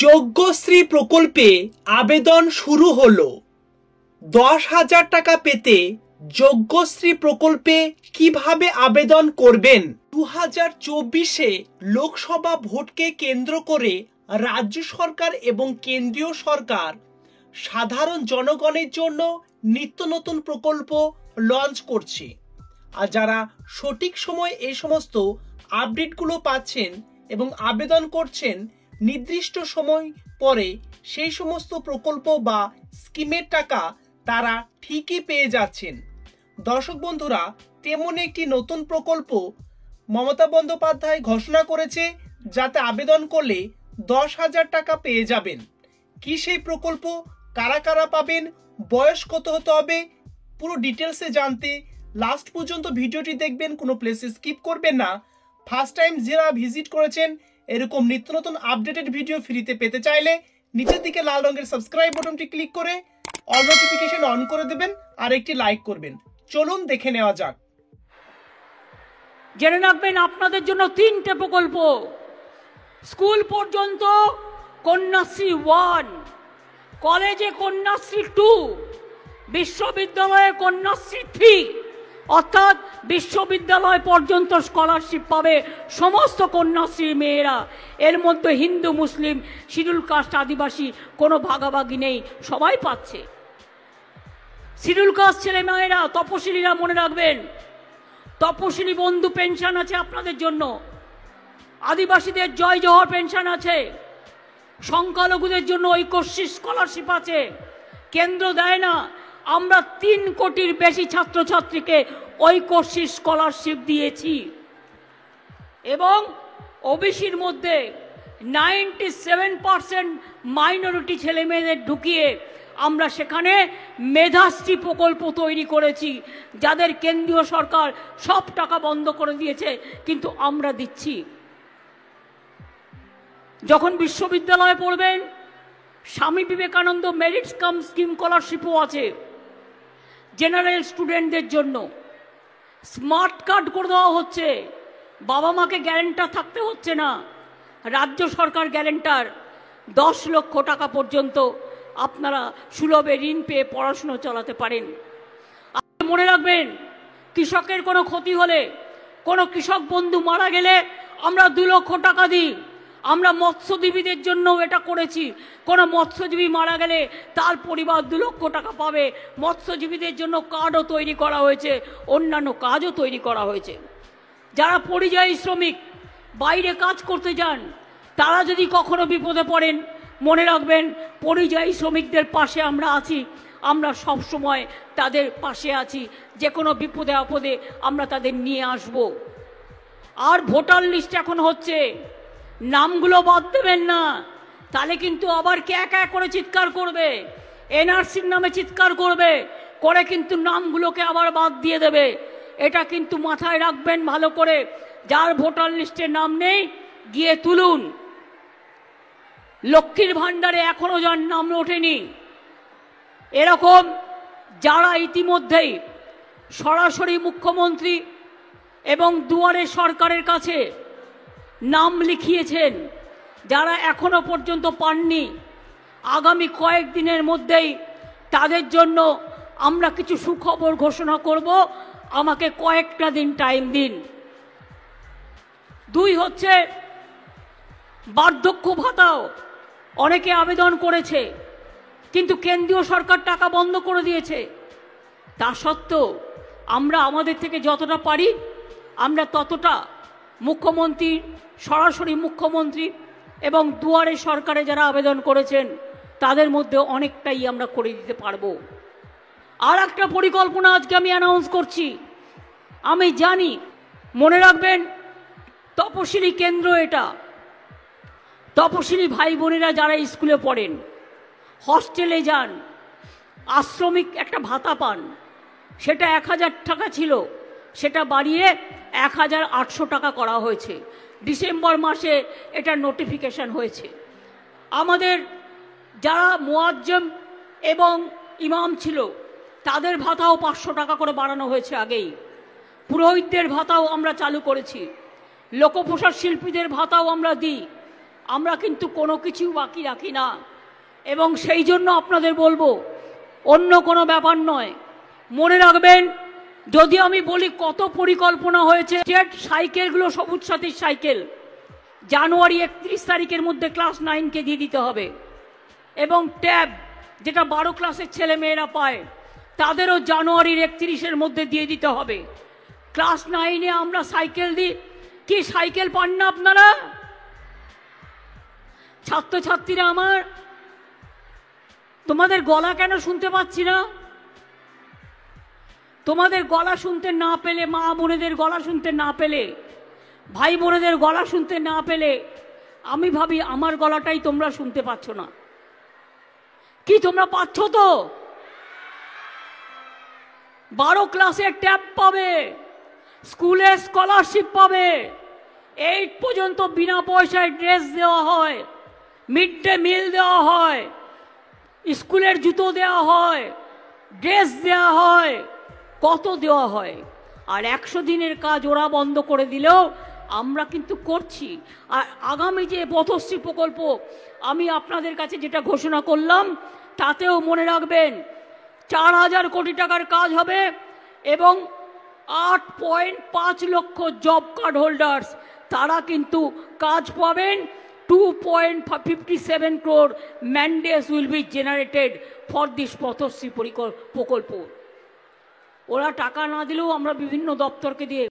যজ্ঞশ্রী প্রকল্পে আবেদন শুরু হলো। 10,000 টাকা পেতে যজ্ঞশ্রী প্রকল্পে কিভাবে আবেদন করবেন? 2024-এ লোকসভা ভোটকে কেন্দ্র করে রাজ্য সরকার এবং কেন্দ্রীয় সরকার সাধারণ জনগণের জন্য নিত্য নতুন প্রকল্প লঞ্চ করছে। আর যারা সঠিক সময়ে এই সমস্ত আপডেটগুলো পাচ্ছেন এবং আবেদন করছেন, নির্দিষ্ট সময় পরে সেই সমস্ত প্রকল্প বা স্কিমের টাকা তারা ঠিকই পেয়ে যাচ্ছেন। দর্শক বন্ধুরা, তেমন একটি নতুন প্রকল্প মমতা বন্দ্যোপাধ্যায় ঘোষণা করেছে, যাতে আবেদন করলে 10,000 টাকা পেয়ে যাবেন। কি সেই প্রকল্প, কারা কারা পাবেন, বয়স কত হতে হবে, পুরো ডিটেলসে জানতে লাস্ট পর্যন্ত ভিডিওটি দেখবেন, কোনো প্লেসে স্কিপ করবেন না। ফার্স্ট টাইম যারা ভিজিট করেছেন, এরকম নিত্য নতুন আপডেটেড ভিডিও ফ্রিতে পেতে চাইলে নিচের দিকে লাল রঙের সাবস্ক্রাইব বাটনটি ক্লিক করে অল নোটিফিকেশন অন করে দেবেন আর একটি লাইক করবেন। চলুন দেখে নেওয়া যাক। জেনে রাখবেন আপনাদের জন্য 3টে প্রকল্প। স্কুল পর্যন্ত কন্যাশ্রী 1, কলেজে কন্যাশ্রী 2, বিশ্ববিদ্যালয়ে কন্যাশ্রী 3, অর্থাৎ বিশ্ববিদ্যালয় পর্যন্ত স্কলারশিপ পাবে সমস্ত কন্যাশ্রী মেয়েরা। এর মধ্যে হিন্দু, মুসলিম, শিডিউল কাস্ট, আদিবাসী কোনো ভাগাভাগি নেই, সবাই পাচ্ছে। শিডিউল কাস্ট ছেলে মেয়েরা, তপশিলীরা মনে রাখবেন, তপশিলী বন্ধু পেনশন আছে আপনাদের জন্য, আদিবাসীদের জয় জওহর পেনশন আছে, সংখ্যালঘুদের জন্য ঐক্যশ্রী স্কলারশিপ আছে। কেন্দ্র দেয় না, আমরা 3 কোটির বেশি ছাত্রছাত্রীকে ঐক্যশ্রী স্কলারশিপ দিয়েছি। এবং ওবিসির মধ্যে 97% মাইনরিটি ছেলে মেয়েদের ঢুকিয়ে আমরা সেখানে মেধাশ্রী প্রকল্প তৈরি করেছি, যাদের কেন্দ্রীয় সরকার সব টাকা বন্ধ করে দিয়েছে, কিন্তু আমরা দিচ্ছি। যখন বিশ্ববিদ্যালয়ে পড়বেন, Swami Vivekananda merit cum scheme স্কলারশিপও আছে জেনারেল স্টুডেন্টদের জন্য। স্মার্ট কার্ড করে দেওয়া হচ্ছে, বাবা মাকে গ্যারেন্টার থাকতে হচ্ছে না, রাজ্য সরকার গ্যারেন্টার। 10 লক্ষ টাকা পর্যন্ত আপনারা সুলভে ঋণ পেয়ে পড়াশুনো চালাতে পারেন। মনে রাখবেন, কৃষকের কোনো ক্ষতি হলে, কোনো কৃষক বন্ধু মারা গেলে আমরা 2 লক্ষ টাকা দিই। আমরা মৎস্যজীবীদের জন্য এটা করেছি, কোনো মৎস্যজীবী মারা গেলে তার পরিবার 2 লক্ষ টাকা পাবে। মৎস্যজীবীদের জন্য কার্ডও তৈরি করা হয়েছে, অন্যান্য কাজও তৈরি করা হয়েছে। যারা পরিযায়ী শ্রমিক, বাইরে কাজ করতে যান, তারা যদি কখনো বিপদে পড়েন, মনে রাখবেন পরিযায়ী শ্রমিকদের পাশে আমরা আছি। আমরা সব সময় তাদের পাশে আছি, যে কোনো বিপদে আপদে আমরা তাদের নিয়ে আসব। আর ভোটার লিস্ট এখন হচ্ছে, নামগুলো বাদ দেবেন না, তাহলে কিন্তু আবার ক্যা ক্যা করে চিৎকার করবে, এনআরসির নামে চিৎকার করবে, করে কিন্তু নামগুলোকে আবার বাদ দিয়ে দেবে। এটা কিন্তু মাথায় রাখবেন ভালো করে। যার ভোটার লিস্টে নাম নেই, গিয়ে তুলুন। লক্ষ্মীর ভাণ্ডারে এখনো যার নাম ওঠেনি, এরকম যারা ইতিমধ্যেই সরাসরি মুখ্যমন্ত্রী এবং দুয়ারে সরকারের কাছে নাম লিখিয়েছেন, যারা এখনো পর্যন্ত পাননি, আগামী কয়েকদিনের মধ্যেই তাদের জন্য আমরা কিছু সুখবর ঘোষণা করব। আমাকে কয়েকটা দিন টাইম দিন। 2 হচ্ছে বার্ধক্য ভাতাও অনেকে আবেদন করেছে, কিন্তু কেন্দ্রীয় সরকার টাকা বন্ধ করে দিয়েছে। তা সত্ত্বেও আমরা আমাদের থেকে যতটা পারি আমরা ততটা মুখ্যমন্ত্রী, সরাসরি মুখ্যমন্ত্রী এবং দুয়ারে সরকারে যারা আবেদন করেছেন তাদের মধ্যে অনেকটাই আমরা করে দিতে পারবো। আর একটা পরিকল্পনা আজকে আমি অ্যানাউন্স করছি। আমি জানি, মনে রাখবেন, তপশিলি কেন্দ্র এটা। তপশিলি ভাই বোনেরা যারা স্কুলে পড়েন, হস্টেলে যান, আশ্রমিক একটা ভাতা পান, সেটা 1000 টাকা ছিল, সেটা বাড়িয়ে 1800 টাকা করা হয়েছে। ডিসেম্বর মাসে এটা নোটিফিকেশন হয়েছে। আমাদের যারা মুয়াজ্জম এবং ইমাম ছিল, তাদের ভাতাও 500 টাকা করে বাড়ানো হয়েছে আগেই। পুরোহিতদের ভাতাও আমরা চালু করেছি, লোকপ্রসাদ শিল্পীদের ভাতাও আমরা দিই। আমরা কিন্তু কোনো কিছু বাকি রাখি না। এবং সেই জন্য আপনাদের বলবো, অন্য কোনো ব্যাপার নয়, মনে রাখবেন, যদি আমি বলি কত পরিকল্পনা হয়েছে, জেট সাইকেলগুলো সবুজ সাথীর সাইকেল জানুয়ারি 31 তারিখের মধ্যে ক্লাস 9কে দিয়ে দিতে হবে। এবং ট্যাব যেটা 12 ক্লাসের ছেলে মেয়েরা পায় তাদেরও জানুয়ারির 31-এর মধ্যে দিয়ে দিতে হবে। ক্লাস 9-এ আমরা সাইকেল দিই, কি সাইকেল পান না আপনারা? ছাত্রছাত্রীরা আমার, তোমাদের গলা কেন শুনতে পাচ্ছি না? তোমাদের গলা শুনতে না পেলে, মা বোনেদের গলা শুনতে না পেলে, ভাই বোনেদের গলা শুনতে না পেলে আমি ভাবি আমার গলাটাই তোমরা শুনতে পাচ্ছ না। কি তোমরা পাচ্ছ তো? 12 ক্লাসে ট্যাব পাবে, স্কুলে স্কলারশিপ পাবে, 8 পর্যন্ত বিনা পয়সায় ড্রেস দেওয়া হয়, মিড ডে মিল দেওয়া হয়, স্কুলের জুতো দেওয়া হয়, ড্রেস দেওয়া হয়, কত দেওয়া হয়। আর 100 দিনের কাজ ওরা বন্ধ করে দিলেও আমরা কিন্তু করছি। আর আগামী যে পথশ্রী প্রকল্প আমি আপনাদের কাছে যেটা ঘোষণা করলাম, তাতেও মনে রাখবেন 4000 কোটি টাকার কাজ হবে এবং 8.5 লক্ষ জব কার্ড হোল্ডার্স তারা কিন্তু কাজ পাবেন। 2.57 crore mandates will be generated for this Pathashree প্রকল্প। ওরা টাকা না দিলেও আমরা বিভিন্ন দপ্তরকে দিয়ে